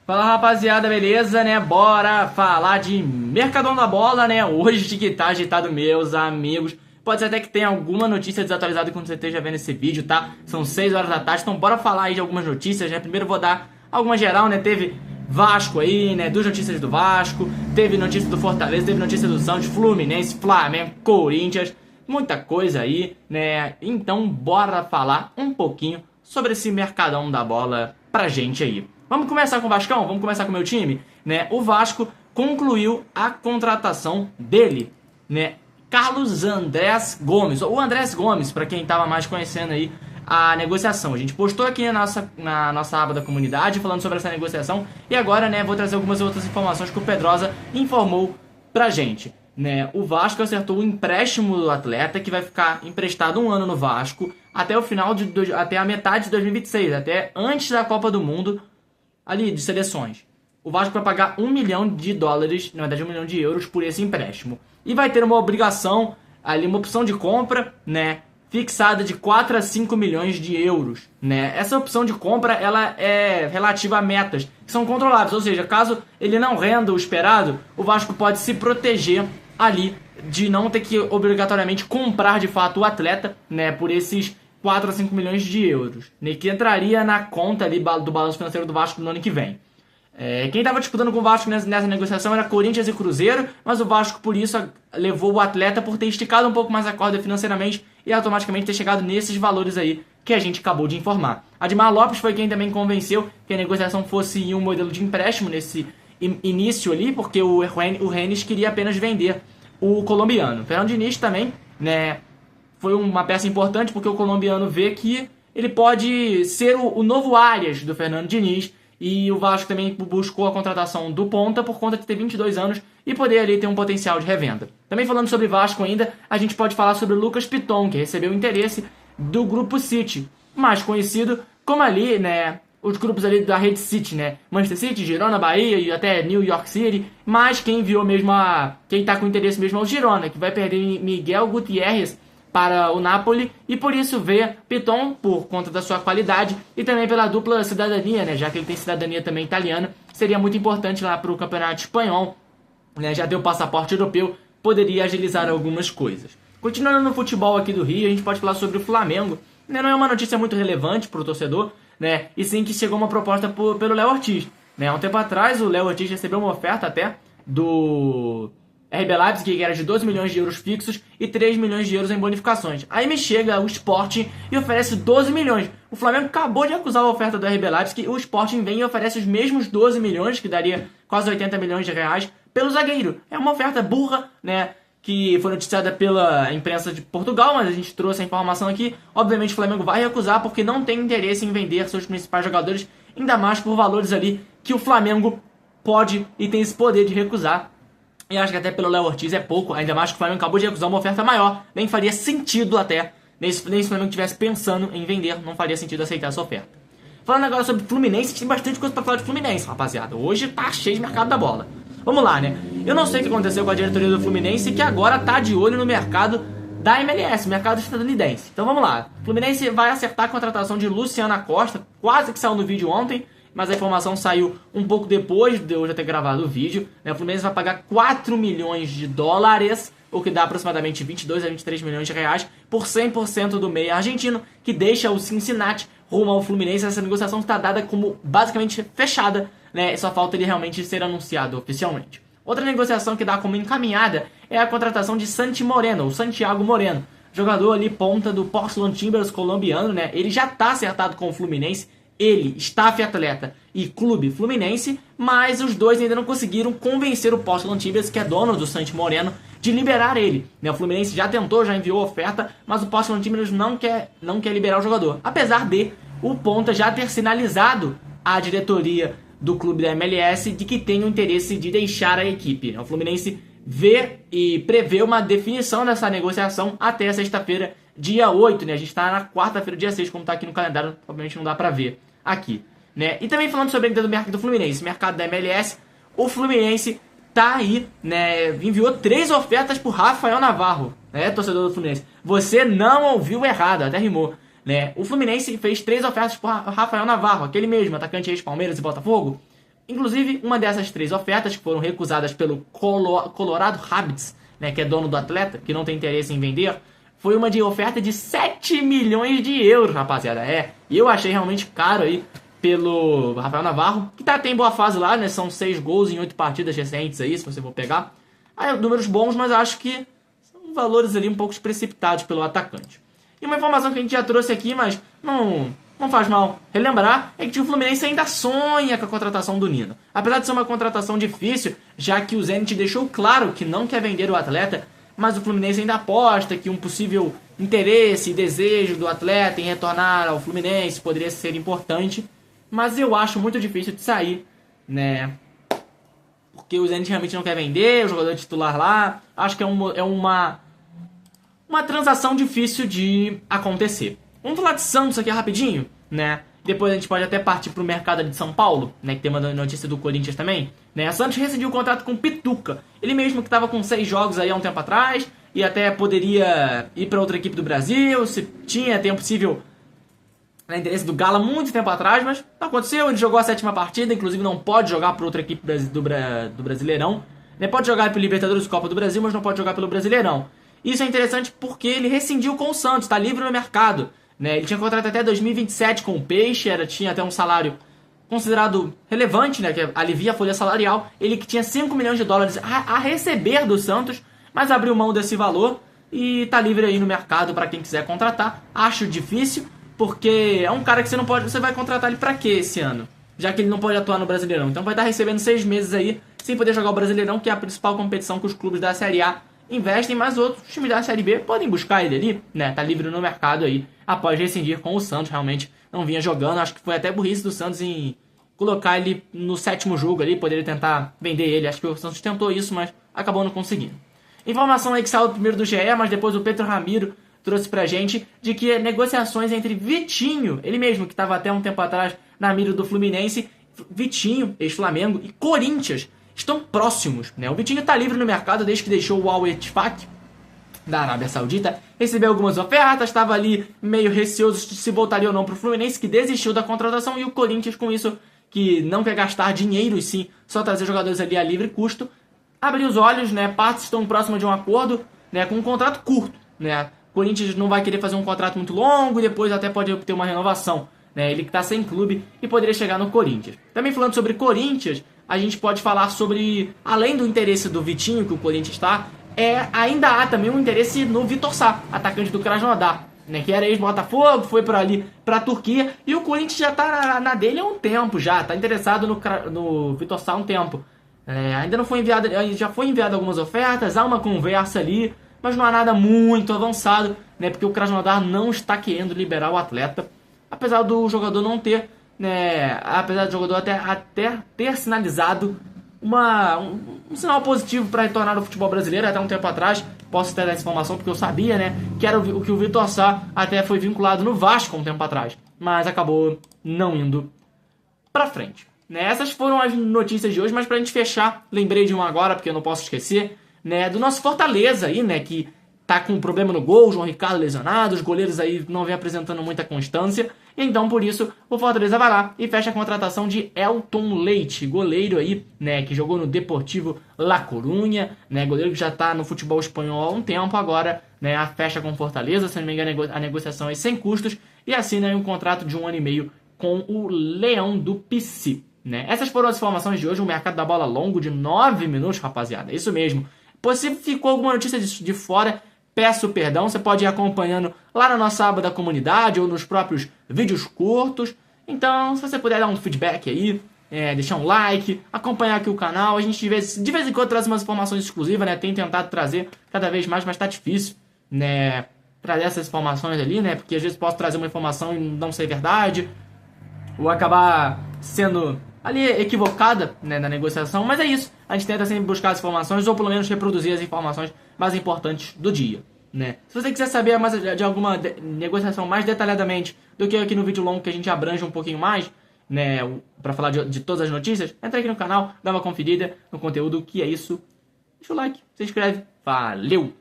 Fala rapaziada, beleza, né? Bora falar de Mercadão da Bola, né? Hoje que tá agitado, meus amigos. Pode ser até que tenha alguma notícia desatualizada quando você esteja vendo esse vídeo, tá? São 6 horas da tarde, então bora falar aí de algumas notícias, né? Primeiro vou dar alguma geral, né? Teve Vasco aí, né? 2 notícias do Vasco, teve notícia do Fortaleza, teve notícia do Santos, Fluminense, Flamengo, Corinthians, muita coisa aí, né? Então bora falar um pouquinho sobre esse Mercadão da Bola pra gente aí. Vamos começar com o Vascão? Vamos começar com o meu time? Né? O Vasco concluiu a contratação dele, né? Carlos Andrés Gomes, ou Andrés Gomes, para quem estava mais conhecendo aí a negociação. A gente postou aqui na nossa aba da comunidade falando sobre essa negociação e agora, né, vou trazer algumas outras informações que o Pedrosa informou pra gente. Né? O Vasco acertou o empréstimo do atleta que vai ficar emprestado 1 ano no Vasco até o final até a metade de 2026, até antes da Copa do Mundo ali de seleções. O Vasco vai pagar $1 milhão, na verdade 1 milhão de euros por esse empréstimo. E vai ter uma obrigação, ali uma opção de compra, né, fixada de 4 a 5 milhões de euros. Né? Essa opção de compra ela é relativa a metas que são controláveis, ou seja, caso ele não renda o esperado, o Vasco pode se proteger ali de não ter que obrigatoriamente comprar de fato o atleta, né, por esses 4 a 5 milhões de euros, né, que entraria na conta ali do balanço financeiro do Vasco no ano que vem. Quem estava disputando com o Vasco nessa negociação era Corinthians e Cruzeiro, mas o Vasco por isso levou o atleta por ter esticado um pouco mais a corda financeiramente e automaticamente ter chegado nesses valores aí que a gente acabou de informar. Admar Lopes foi quem também convenceu que a negociação fosse um modelo de empréstimo nesse início ali, porque o Rennes queria apenas vender o colombiano. Fernando Diniz também, né, foi uma peça importante porque o colombiano vê que ele pode ser o novo Arias do Fernando Diniz. E o Vasco também buscou a contratação do ponta por conta de ter 22 anos e poder ali ter um potencial de revenda. Também falando sobre Vasco ainda, a gente pode falar sobre o Lucas Piton, que recebeu interesse do Grupo City, mais conhecido como ali, né, os grupos ali da Rede City, né, Manchester City, Girona, Bahia e até New York City, mas quem enviou mesmo quem tá com interesse mesmo é o Girona, que vai perder Miguel Gutierrez para o Napoli e por isso vê Piton por conta da sua qualidade e também pela dupla cidadania, né, já que ele tem cidadania também italiana, seria muito importante lá para o campeonato espanhol, né, já deu passaporte europeu, poderia agilizar algumas coisas. Continuando no futebol aqui do Rio, a gente pode falar sobre o Flamengo, né, não é uma notícia muito relevante para o torcedor, né, e sim que chegou uma proposta pelo Léo Ortiz. Né, há um tempo atrás o Léo Ortiz recebeu uma oferta até do RB Leipzig, que era de 12 milhões de euros fixos e 3 milhões de euros em bonificações. Aí me chega o Sporting e oferece 12 milhões. O Flamengo acabou de recusar a oferta do RB Leipzig e o Sporting vem e oferece os mesmos 12 milhões, que daria quase 80 milhões de reais, pelo zagueiro. É uma oferta burra, né, que foi noticiada pela imprensa de Portugal, mas a gente trouxe a informação aqui. Obviamente o Flamengo vai recusar porque não tem interesse em vender seus principais jogadores, ainda mais por valores ali que o Flamengo pode e tem esse poder de recusar. E acho que até pelo Léo Ortiz é pouco, ainda mais que o Flamengo acabou de recusar uma oferta maior. Nem faria sentido até, nem se o Flamengo estivesse pensando em vender, não faria sentido aceitar essa oferta. Falando agora sobre Fluminense, tem bastante coisa pra falar de Fluminense, rapaziada. Hoje tá cheio de mercado da bola. Vamos lá, né? Eu não sei o que aconteceu com a diretoria do Fluminense, que agora tá de olho no mercado da MLS, mercado estadunidense. Então vamos lá. Fluminense vai acertar a contratação de Luciana Costa, quase que saiu no vídeo ontem, mas a informação saiu um pouco depois de eu já ter gravado o vídeo. Né? O Fluminense vai pagar 4 milhões de dólares, o que dá aproximadamente 22 a 23 milhões de reais, por 100% do meia argentino, que deixa o Cincinnati rumo ao Fluminense. Essa negociação está dada como basicamente fechada, né? Só falta ele realmente ser anunciado oficialmente. Outra negociação que dá como encaminhada é a contratação de Santi Moreno, ou Santiago Moreno, jogador ali ponta do Portland Timbers colombiano, né? Ele já está acertado com o Fluminense, ele, staff atleta e clube Fluminense, mas os dois ainda não conseguiram convencer o Portland Timbers, que é dono do Santi Moreno, de liberar ele. O Fluminense já tentou, já enviou oferta, mas o Portland Timbers não quer liberar o jogador. Apesar de o ponta já ter sinalizado à diretoria do clube da MLS de que tem o interesse de deixar a equipe. O Fluminense vê e prevê uma definição dessa negociação até sexta-feira, dia 8, né? A gente está na quarta-feira, dia 6, como está aqui no calendário, obviamente não dá para ver aqui, né? E também falando sobre o mercado do Fluminense, mercado da MLS, o Fluminense tá aí, né? Enviou 3 ofertas por Rafael Navarro, né, torcedor do Fluminense. Você não ouviu errado, até rimou, né? O Fluminense fez 3 ofertas por Rafael Navarro, aquele mesmo, atacante ex-Palmeiras e Botafogo. Inclusive, uma dessas 3 ofertas que foram recusadas pelo Colorado Rapids, né, que é dono do atleta, que não tem interesse em vender, foi uma de oferta de 7 milhões de euros, rapaziada. E eu achei realmente caro aí pelo Rafael Navarro, que tem boa fase lá, né? São 6 gols em 8 partidas recentes aí, se você for pegar. Aí, números bons, mas acho que são valores ali um pouco precipitados pelo atacante. E uma informação que a gente já trouxe aqui, mas não faz mal relembrar, é que o Fluminense ainda sonha com a contratação do Nino. Apesar de ser uma contratação difícil, já que o Zenit deixou claro que não quer vender o atleta, mas o Fluminense ainda aposta que um possível interesse e desejo do atleta em retornar ao Fluminense poderia ser importante, mas eu acho muito difícil de sair, né? Porque o Zenit realmente não quer vender, o jogador titular lá, acho que é uma transação difícil de acontecer. Vamos falar de Santos aqui rapidinho, né? Depois a gente pode até partir pro mercado ali de São Paulo, né? Que tem uma notícia do Corinthians também, né? Santos rescindiu o contrato com o Pituca. Ele mesmo que estava com 6 jogos aí há um tempo atrás e até poderia ir para outra equipe do Brasil, se tem um possível interesse do Gala muito tempo atrás, mas não aconteceu. Ele jogou a 7ª partida, inclusive não pode jogar para outra equipe do Brasileirão. Né? Pode jogar pelo Libertadores e Copa do Brasil, mas não pode jogar pelo Brasileirão. Isso é interessante porque ele rescindiu com o Santos, está livre no mercado. Né? Ele tinha contrato até 2027 com o Peixe, tinha até um salário considerado relevante, né? Que alivia a folha salarial. Ele que tinha 5 milhões de dólares a receber do Santos, mas abriu mão desse valor e está livre aí no mercado para quem quiser contratar. Acho difícil, porque é um cara que você vai contratar ele para quê esse ano? Já que ele não pode atuar no Brasileirão. Então vai estar recebendo 6 meses aí, sem poder jogar o Brasileirão, que é a principal competição que os clubes da Série A investem, mas outros times da Série B podem buscar ele ali, né? Tá livre no mercado aí, após rescindir com o Santos, realmente não vinha jogando. Acho que foi até burrice do Santos em colocar ele no 7º jogo ali, poderia tentar vender ele. Acho que o Santos tentou isso, mas acabou não conseguindo. Informação aí que saiu primeiro do GE, mas depois o Pedro Ramiro trouxe pra gente, de que negociações entre Vitinho, ele mesmo que estava até um tempo atrás na mira do Fluminense, Vitinho, ex-Flamengo, e Corinthians estão próximos, né? O Vitinho está livre no mercado desde que deixou o Al-Ettifaq da Arábia Saudita, recebeu algumas ofertas, estava ali meio receoso se voltaria ou não para o Fluminense, que desistiu da contratação, e o Corinthians, com isso, que não quer gastar dinheiro e sim só trazer jogadores ali a livre custo, abriu os olhos, né? Partes estão próximas de um acordo, né? Com um contrato curto, né? O Corinthians não vai querer fazer um contrato muito longo e depois até pode ter uma renovação, né? Ele que está sem clube e poderia chegar no Corinthians. Também falando sobre Corinthians, a gente pode falar sobre, além do interesse do Vitinho, que o Corinthians está, ainda há também um interesse no Vitor Sá, atacante do Krasnodar, né, que era ex-Botafogo, foi para ali, para a Turquia, e o Corinthians já está na dele há um tempo já, está interessado no Vitor Sá há um tempo. Ainda não foi enviado, já foi enviado algumas ofertas, há uma conversa ali, mas não há nada muito avançado, né, porque o Krasnodar não está querendo liberar o atleta, apesar do jogador não ter, né, apesar do jogador até ter sinalizado um sinal positivo para retornar ao futebol brasileiro até um tempo atrás. Posso ter essa informação porque eu sabia, né, que era o que o Vitor Sá até foi vinculado no Vasco um tempo atrás, mas acabou não indo para frente. Né, essas foram as notícias de hoje, mas pra gente fechar, lembrei de uma agora, porque eu não posso esquecer, né, do nosso Fortaleza aí, né, que tá com problema no gol, João Ricardo lesionado, os goleiros aí não vem apresentando muita constância, então por isso o Fortaleza vai lá e fecha a contratação de Elton Leite, goleiro aí, né, que jogou no Deportivo La Coruña, né, goleiro que já tá no futebol espanhol há um tempo agora, né, a fecha com o Fortaleza, se não me engano a negociação é sem custos, e assina aí um contrato de 1 ano e meio com o Leão do Pici. Né? Essas foram as informações de hoje, um mercado da bola longo de 9 minutos, rapaziada, isso mesmo. Pois se ficou alguma notícia de fora, peço perdão, você pode ir acompanhando lá na nossa aba da comunidade ou nos próprios vídeos curtos. Então, se você puder dar um feedback aí, deixar um like, acompanhar aqui o canal, a gente de vez em quando traz umas informações exclusivas, né? Tem tentado trazer cada vez mais, mas tá difícil, né? Trazer essas informações ali, né? Porque às vezes posso trazer uma informação e não ser verdade, ou acabar sendo ali equivocada, né, na negociação, mas é isso. A gente tenta sempre buscar as informações ou pelo menos reproduzir as informações mais importantes do dia, né? Se você quiser saber mais de alguma negociação mais detalhadamente do que aqui no vídeo longo que a gente abrange um pouquinho mais, né, para falar de todas as notícias, entra aqui no canal, dá uma conferida no conteúdo, que é isso. Deixa o like, se inscreve. Valeu!